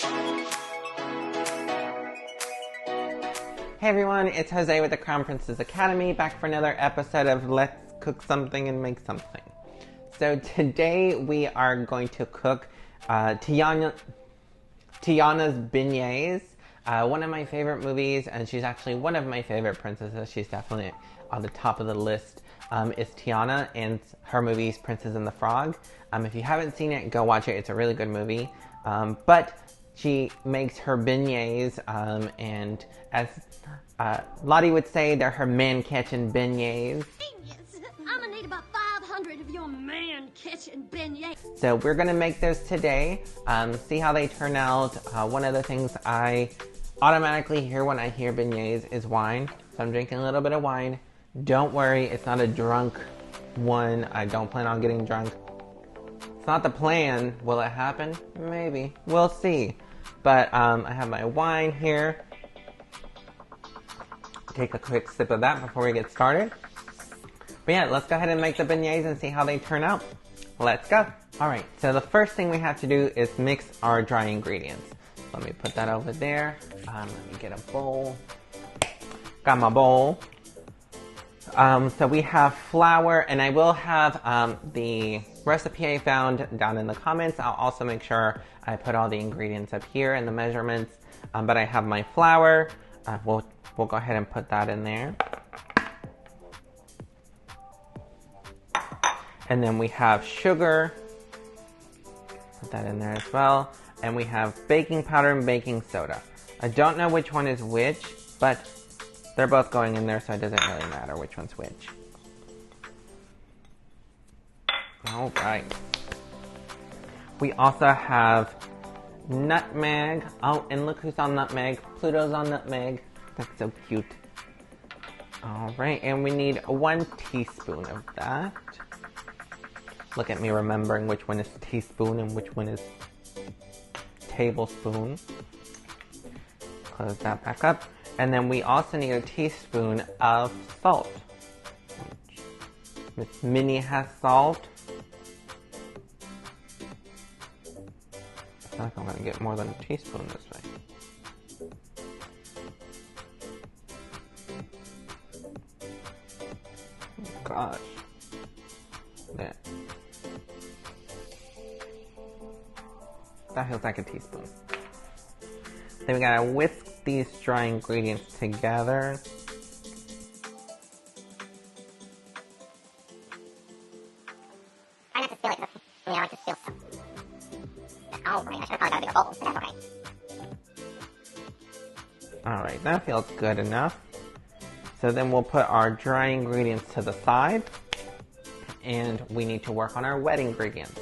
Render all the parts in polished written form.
Hey everyone, it's Jose with the Crown Princess Academy, back for another episode of Let's Cook Something and Make Something. So today we are going to cook TIANA'S Beignets, one of my favorite movies, and she's actually one of my favorite princesses. She's definitely on the top of the list, is Tiana, and her movie's Princess and the Frog. If you haven't seen it, go watch it. It's a really good movie. But she makes her beignets, and as Lottie would say, they're her man-catching beignets. I'm gonna need about 500 of your man-catching beignets. So we're gonna make those today, see how they turn out. One of the things I automatically hear when I hear beignets is wine. So I'm drinking a little bit of wine. Don't worry, it's not a drunk one. I don't plan on getting drunk. It's not the plan. Will it happen? Maybe. We'll see. But I have my wine here. Take a quick sip of that before we get started. But yeah, let's go ahead and make the beignets and see how they turn out. Let's go. Alright, so the first thing we have to do is mix our dry ingredients. Let me put that over there. Let me get a bowl. Got my bowl. So we have flour, and I will have the recipe I found down in the comments. I'll also make sure I put all the ingredients up here and the measurements. But I have my flour. We'll go ahead and put that in there. And then we have sugar. Put that in there as well. And we have baking powder and baking soda. I don't know which one is which, but they're both going in there, so it doesn't really matter which one's which. Alright. We also have nutmeg. Oh, and look who's on nutmeg. Pluto's on nutmeg. That's so cute. Alright, and we need 1 teaspoon of that. Look at me remembering which one is teaspoon and which one is tablespoon. Close that back up. And then we also need a teaspoon of salt. Miss Minnie has salt. I feel like I'm going to get more than a teaspoon this way. Oh gosh. There. That feels like a teaspoon. Then we gotta whisk these dry ingredients together. Try not to spill it. I like to spill stuff. Oh, right. I should have probably got a bigger bowl, but that's okay. Alright, that feels good enough. So then we'll put our dry ingredients to the side. And we need to work on our wet ingredients.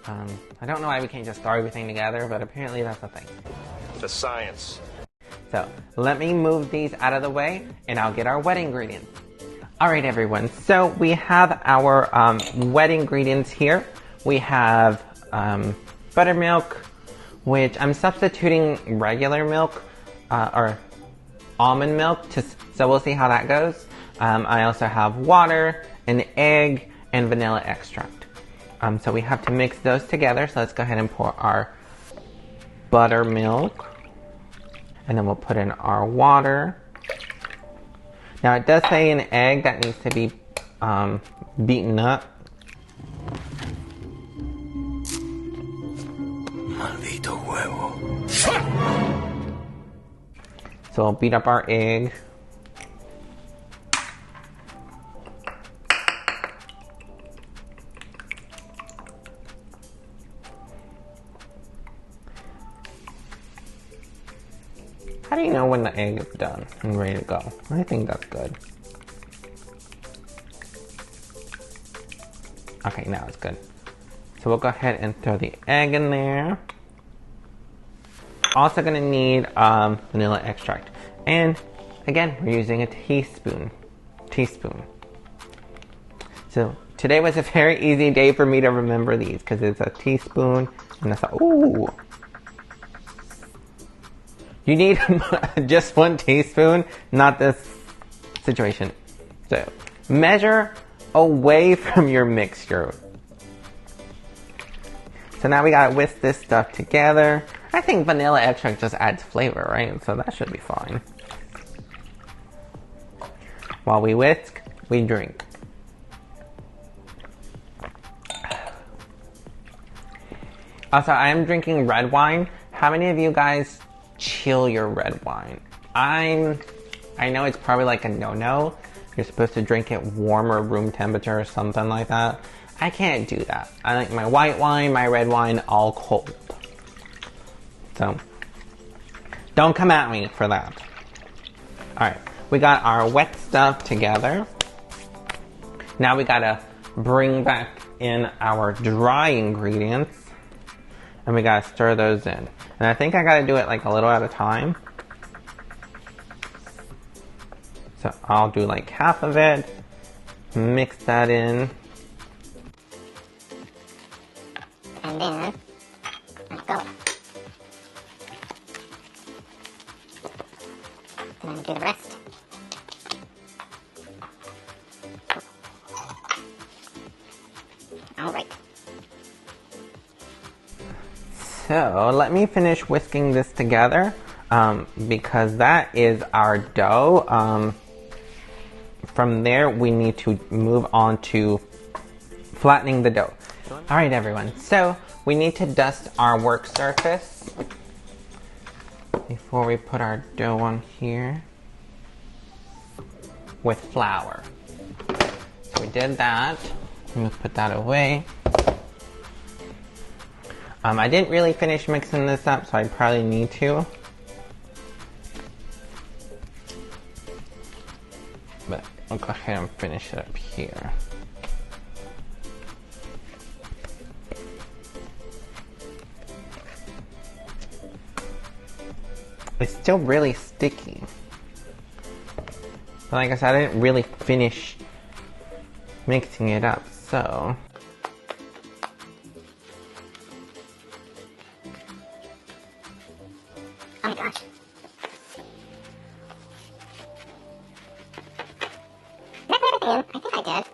I don't know why we can't just throw everything together, but apparently that's a thing. The science. So let me move these out of the way, and I'll get our wet ingredients. Alright everyone, so we have our wet ingredients here. We have buttermilk, which I'm substituting regular milk, or almond milk, so we'll see how that goes. I also have water, an egg, and vanilla extract. So we have to mix those together, so let's go ahead and pour our buttermilk. And then we'll put in our water. Now it does say an egg that needs to be beaten up. Maldito huevo. So we'll beat up our egg. How do you know when the egg is done and ready to go? I think that's good. Okay, now it's good. So we'll go ahead and throw the egg in there. Also gonna need vanilla extract. And again, we're using a teaspoon. So today was a very easy day for me to remember these because it's a teaspoon and that's a, ooh. You need just 1 teaspoon, not this situation. So measure away from your mixture. So So now we gotta whisk this stuff together. I think vanilla extract just adds flavor, right? So that should be fine. While we whisk, we drink. Also, I am drinking red wine. How many of you guys chill your red wine? I know it's probably like a no-no. You're supposed to drink it warm or room temperature or something like that. I can't do that. I like my white wine, my red wine, all cold. So, don't come at me for that. Alright, we got our wet stuff together. Now we gotta bring back in our dry ingredients. And we gotta stir those in. And I think I gotta do it like a little at a time. So I'll do like half of it. Mix that in. And then, let go. And then do the rest. Alright. So let me finish whisking this together because that is our dough. From there, we need to move on to flattening the dough. All right, everyone. So we need to dust our work surface before we put our dough on here with flour. So we did that. Let me put that away. I didn't really finish mixing this up, so I probably need to. But I'll go ahead and finish it up here. It's still really sticky. But like I said, I didn't really finish mixing it up, so... Oh my gosh. Did I put everything in? I think I did.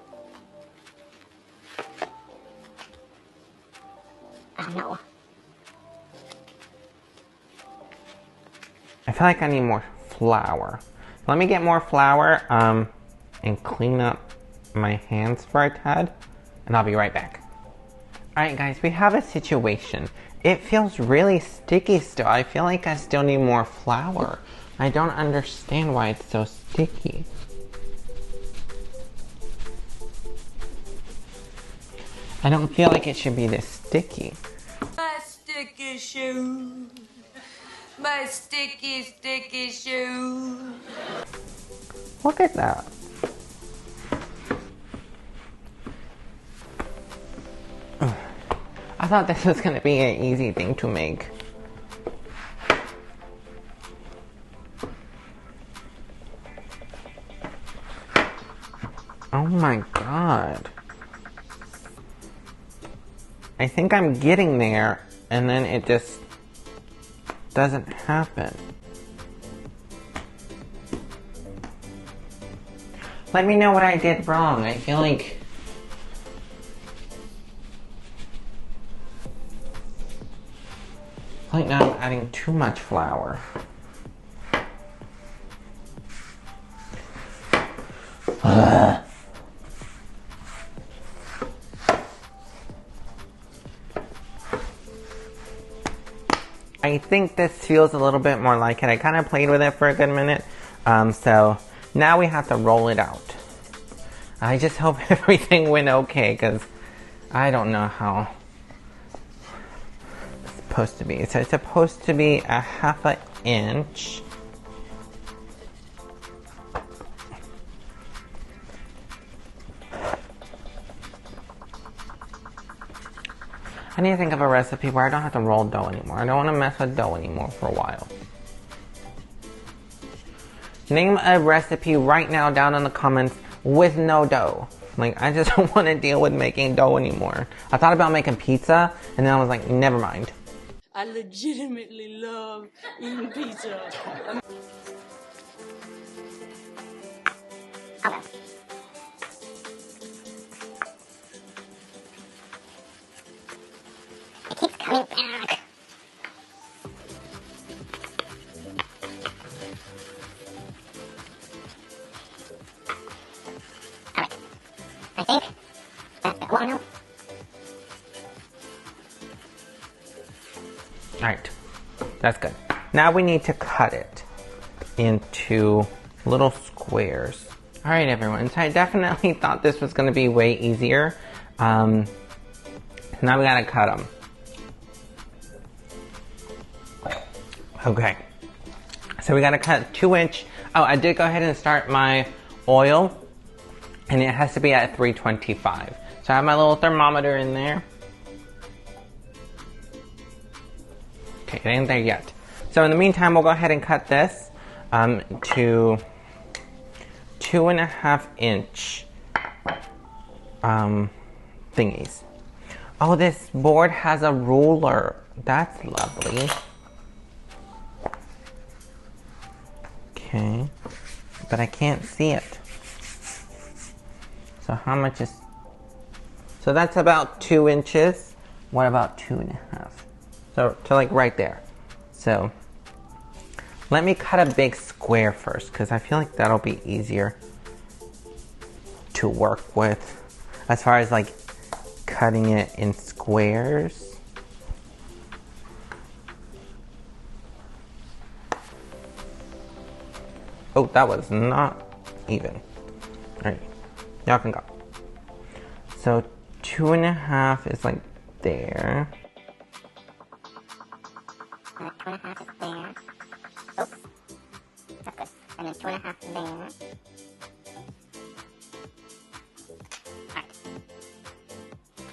Oh no. I feel like I need more flour. Let me get more flour and clean up my hands for a tad, and I'll be right back. Alright guys, we have a situation. It feels really sticky still. I feel like I still need more flour. I don't understand why it's so sticky. I don't feel like it should be this sticky. My sticky shoes. My sticky, sticky shoes. Look at that. I thought this was going to be an easy thing to make. Oh my god. I think I'm getting there, and then it just doesn't happen. Let me know what I did wrong. I feel like... now I'm adding too much flour. I think this feels a little bit more like it. I kind of played with it for a good minute. So now we have to roll it out. I just hope everything went okay, because I don't know how it's supposed to be. So it's supposed to be a 1/2 inch. I need to think of a recipe where I don't have to roll dough anymore. I don't want to mess with dough anymore for a while. Name a recipe right now down in the comments with no dough. Like, I just don't want to deal with making dough anymore. I thought about making pizza, and then I was like, never mind. I legitimately love eating pizza. Okay. I keep Alright, that's good. Now we need to cut it into little squares. Alright everyone, so I definitely thought this was going to be way easier. Now we gotta cut them. Okay, so we gotta cut 2-inch. Oh, I did go ahead and start my oil, and it has to be at 325. So I have my little thermometer in there. Okay, it ain't there yet. So in the meantime, we'll go ahead and cut this to 2.5-inch thingies. Oh, this board has a ruler. That's lovely. Okay, but I can't see it. So how much is... So that's about 2 inches. What about 2.5? So to like right there. So let me cut a big square first, because I feel like that'll be easier to work with as far as like cutting it in squares. Oh, that was not even. Alright, y'all can go. So 2.5 is like there. 2.5 is there. Oops. That's good. And then 2.5 there. Alright.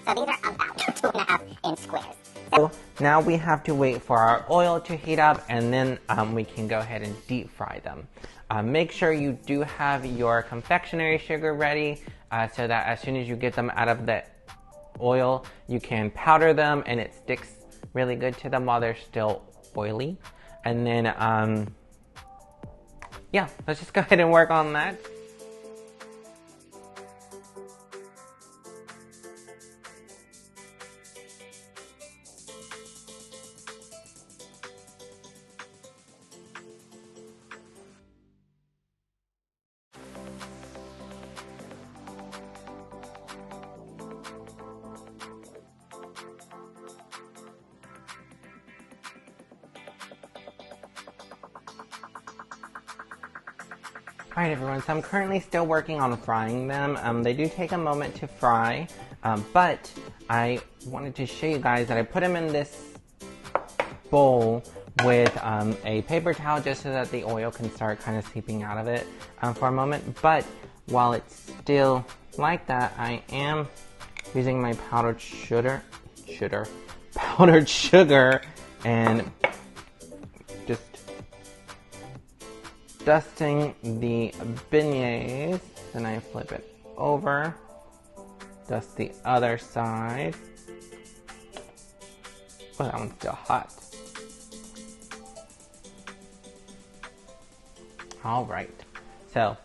So these are about 2.5 in squares. So now we have to wait for our oil to heat up, and then we can go ahead and deep fry them. Make sure you do have your confectionery sugar ready so that as soon as you get them out of the oil, you can powder them and it sticks really good to them while they're still oily. And then, yeah, let's just go ahead and work on that. Alright everyone, so I'm currently still working on frying them. They do take a moment to fry, but I wanted to show you guys that I put them in this bowl with a paper towel just so that the oil can start kind of seeping out of it for a moment. But while it's still like that, I am using my powdered sugar and just dusting the beignets. Then I flip it over, dust the other side. Oh, that one's still hot. Alright, so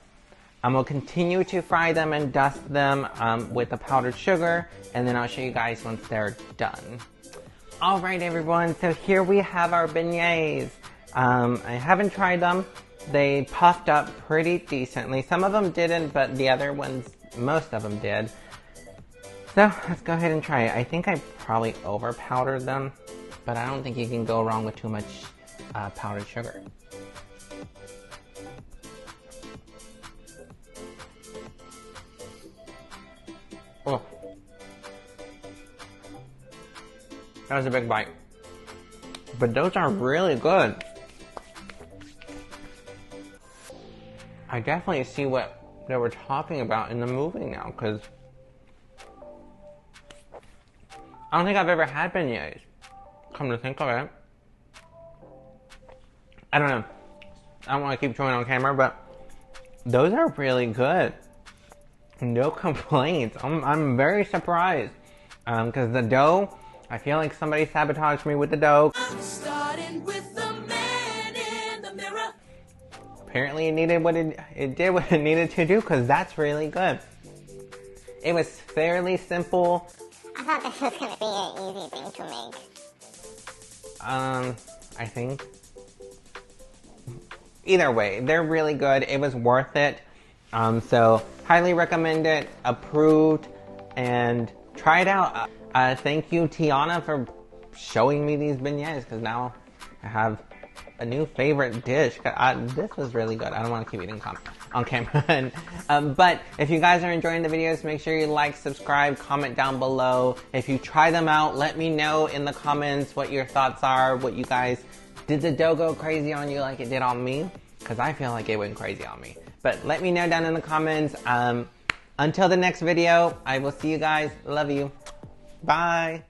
I'm going to continue to fry them and dust them with the powdered sugar, and then I'll show you guys once they're done. Alright everyone, so here we have our beignets. I haven't tried them. They puffed up pretty decently. Some of them didn't, but the other ones, most of them did. So let's go ahead and try it. I think I probably over powdered them, but I don't think you can go wrong with too much powdered sugar. Oh, that was a big bite. But those are really good. I definitely see what they were talking about in the movie now, because I don't think I've ever had beignets, come to think of it. I don't know. I don't want to keep showing on camera, but those are really good. No complaints. I'm very surprised. Because the dough, I feel like somebody sabotaged me with the dough. I'm starting with the man in the mirror. Apparently it did what it needed to do, because that's really good. It was fairly simple. I thought this was going to be an easy thing to make. I think. Either way, they're really good. It was worth it. So highly recommend it, approved, and try it out. Thank you, Tiana, for showing me these beignets, because now I have a new favorite dish. This was really good. I don't want to keep eating on camera. But if you guys are enjoying the videos, make sure you like, subscribe, comment down below. If you try them out, let me know in the comments what your thoughts are, what you guys, did the dough go crazy on you like it did on me? Because I feel like it went crazy on me. But let me know down in the comments. Until the next video, I will see you guys. Love you. Bye.